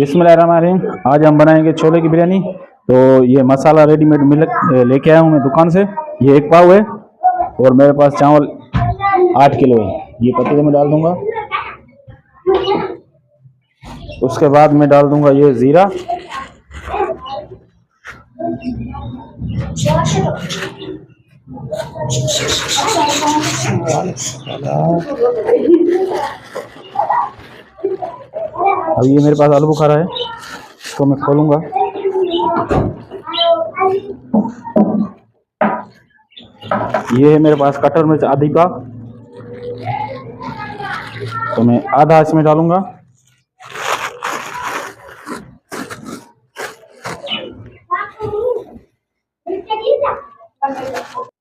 बिस्मिल्लाहिर्रहमानिर्रहीम। आज हम बनाएंगे छोले की बिरयानी। तो ये मसाला रेडीमेड मिल लेके आया हूँ मैं दुकान से। ये 1 पाव है और मेरे पास चावल 8 किलो है। ये पतीले में डाल दूंगा। उसके बाद मैं डाल दूंगा ये ज़ीरा, अब ये मेरे पास आलू बुखारा है, इसको मैं खोलूंगा। ये है मेरे पास कटर मिर्च आधी का, तो मैं आधा इसमें डालूंगा।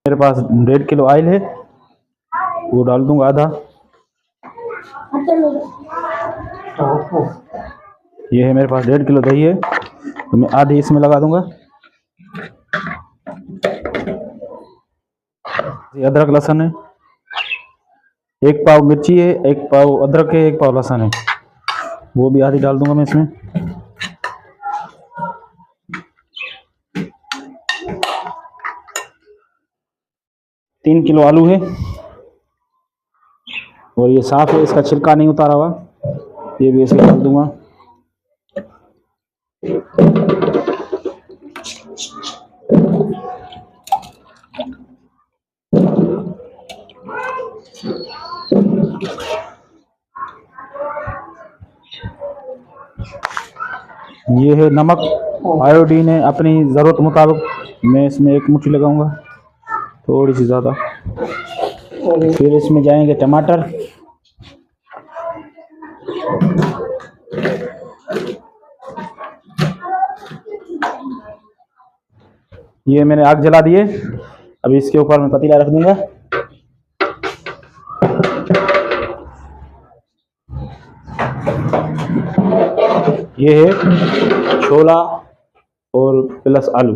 मेरे पास 1.5 किलो ऑयल है, वो डाल दूंगा आधा। ये है मेरे पास 1.5 किलो दही है, तो मैं आधी इसमें लगा दूंगा। ये अदरक लहसुन है, 1 पाव मिर्ची है, 1 पाव अदरक है, 1 पाव लहसुन है, वो भी आधी डाल दूंगा मैं इसमें। तीन किलो आलू है और ये साफ है, इसका छिलका नहीं उतारा हुआ, ये भी इसमें डाल दूंगा। ये है नमक, आयोडीन है अपनी ज़रूरत मुताबिक, मैं इसमें 1 मुट्ठी लगाऊंगा, थोड़ी सी ज़्यादा। फिर इसमें जाएंगे टमाटर, ये मैंने आग जला दिए। अभी इसके ऊपर मैं पतीला रख दूंगा। ये है छोला और प्लस आलू,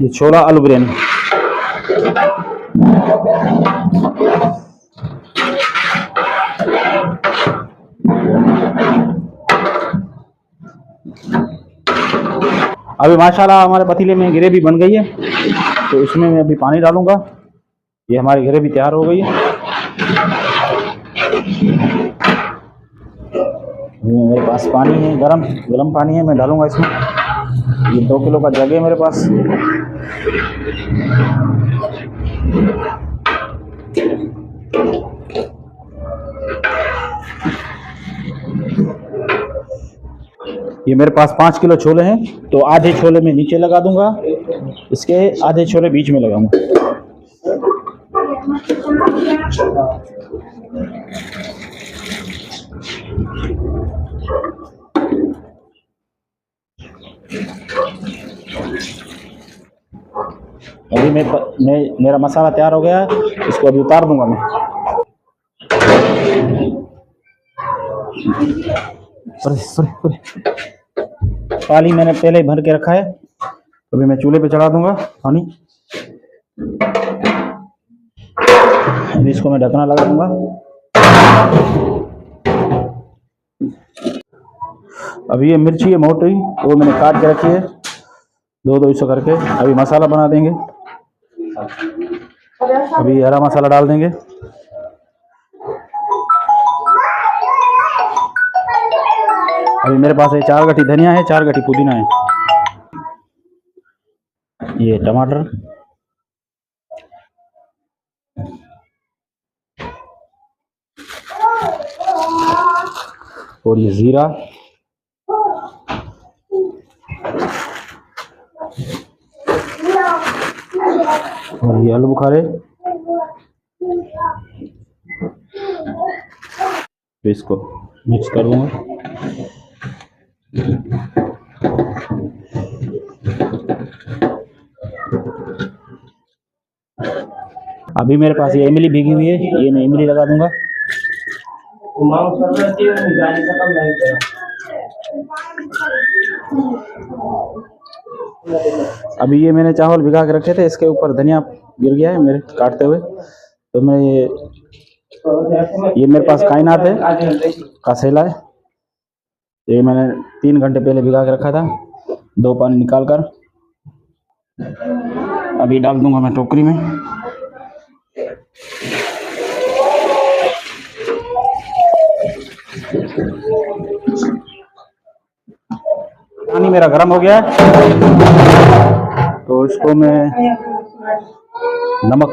ये छोला आलू बिरयानी। अभी माशाल्लाह हमारे पतीले में ग्रेवी बन गई है, तो इसमें मैं अभी पानी डालूंगा। ये हमारी ग्रेवी तैयार हो गई है। मेरे पास पानी है, गरम पानी है, मैं डालूंगा इसमें। ये 2 किलो का जग है मेरे पास। ये मेरे पास 5 किलो छोले हैं, तो आधे छोले में नीचे लगा दूंगा, इसके आधे छोले बीच में लगाऊंगा। अभी मेरा मसाला तैयार हो गया है, इसको अभी उतार दूंगा मैं। पानी मैंने पहले ही भर के रखा है, अभी मैं चूल्हे पे चढ़ा दूंगा पानी। अभी इसको मैं ढकना लगा दूंगा। अभी ये मिर्ची है मोटी, वो मैंने काट के रखी है, दो हिस्सों करके। अभी मसाला बना देंगे। अभी हरा मसाला डाल देंगे। अभी मेरे पास 4 गट्ठी धनिया है, 4 गट्ठी पुदीना है। ये टमाटर, और ये जीरा, और ये आलू बुखारे। तो इसको मिक्स कर दूंगा। अभी मेरे पास ये इमली भीगी हुई है, ये मैं इमली लगा दूंगा। अभी ये मैंने चावल भिगा के रखे थे, इसके ऊपर धनिया गिर गया है मेरे काटते हुए, तो मैं ये मेरे पास कायनात है, कासेला है, ये मैंने 3 घंटे पहले भिगा के रखा था, 2 पानी निकाल कर अभी डाल दूंगा मैं टोकरी में। पानी मेरा गर्म हो गया है, तो इसको मैं नमक,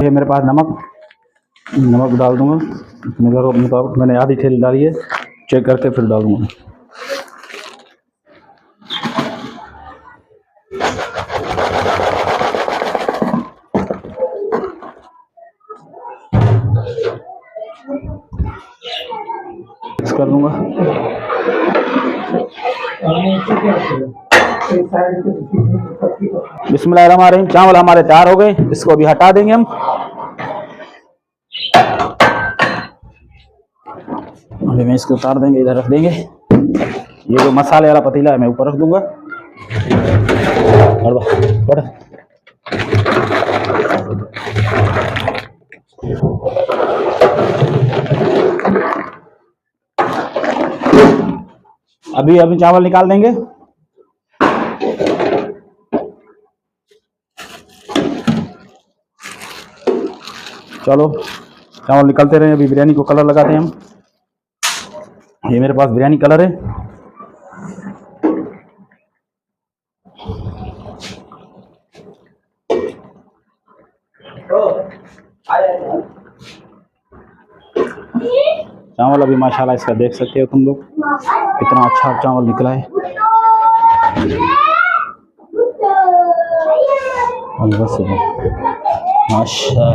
ये मेरे पास नमक डाल दूंगा मेरे मुताबिक। मैंने आधी थैली डाली है, चेक करके फिर डाल दूंगा। मिक्स कर दूंगा। बिस्मिल्लाहिर्रहमानिर्रहीम। चावल हमारे तैयार हो गए, इसको अभी हटा देंगे हम। अभी मैं इसको उतार देंगे, इधर रख देंगे। ये जो मसाले वाला पतीला है मैं ऊपर रख दूंगा। अभी चावल निकाल देंगे। चलो चावल निकलते रहे, अभी बिरयानी को कलर लगाते हैं हम। ये मेरे पास बिरयानी कलर है। चावल अभी माशाल्लाह इसका देख सकते हो तुम लोग, कितना अच्छा चावल निकला है। माशाल्लाह।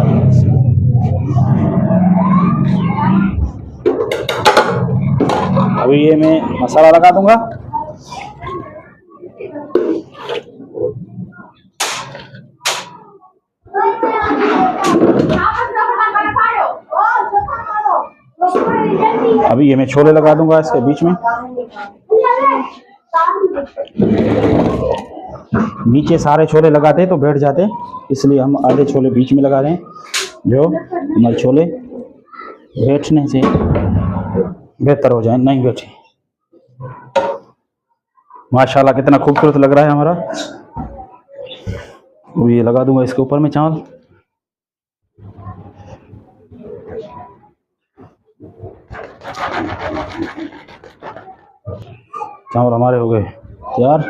अभी ये मैं मसाला लगा दूंगा। अभी ये मैं छोले लगा दूंगा इसके बीच में। नीचे सारे छोले लगाते तो बैठ जाते, इसलिए हम आधे छोले बीच में लगा रहे हैं, जो हमारे छोले बैठने से बेहतर हो जाए, नहीं बैठे। माशाल्लाह कितना खूबसूरत लग रहा है हमारा। वो ये लगा दूंगा इसके ऊपर में चावल। चावल हमारे हो गए तैयार।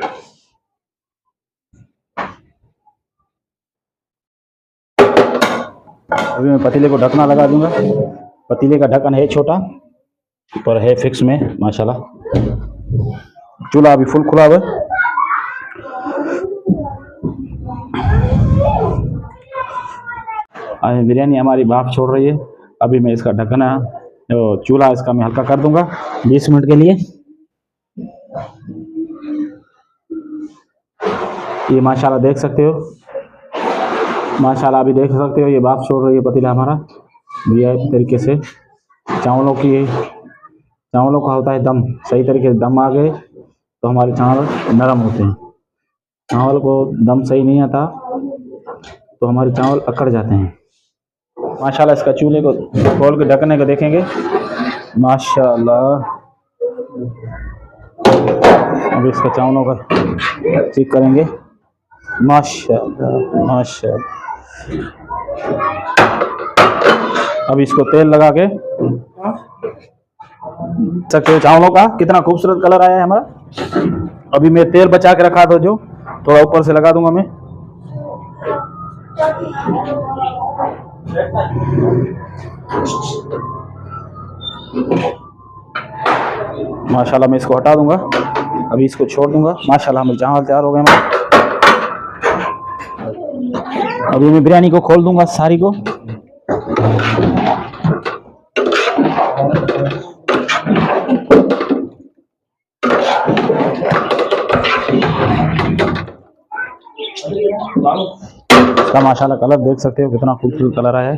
अभी मैं पतीले को ढकना लगा दूंगा। पतीले का ढक्कन है छोटा पर है फिक्स में माशाल्लाह। चूल्हा अभी फुल खुला हुआ है। बिरयानी हमारी भाप छोड़ रही है। अभी मैं इसका ढक्कना, चूल्हा इसका मैं हल्का कर दूंगा 20 मिनट के लिए। ये माशाल्लाह देख सकते हो, माशाल्लाह अभी देख सकते हो ये भाप छोड़ रही है पतीला हमारा। ये तरीके से चावलों का होता है दम, सही तरीके से दम आ गए तो हमारे चावल नरम होते हैं। चावल को दम सही नहीं आता तो हमारे चावल अकड़ जाते हैं। माशाल्लाह इसका चूल्हे को खोल के ढकने को देखेंगे माशाल्लाह। अब इसका चावलों का चेक करेंगे माशाल्लाह माशाल्लाह। अब इसको तेल लगा के सकते हो चावलों का कितना खूबसूरत कलर आया है हमारा। अभी मैं तेल बचा के रखा था जो थोड़ा ऊपर से लगा दूंगा मैं। माशाल्लाह मैं इसको हटा दूंगा, अभी इसको छोड़ दूंगा। माशाल्लाह हमारे चावल तैयार हो गए हमारे। अभी मैं बिरयानी को खोल दूंगा सारी को। इसका माशाल्लाह कलर देख सकते हो कितना खूबसूरत कलर आया है।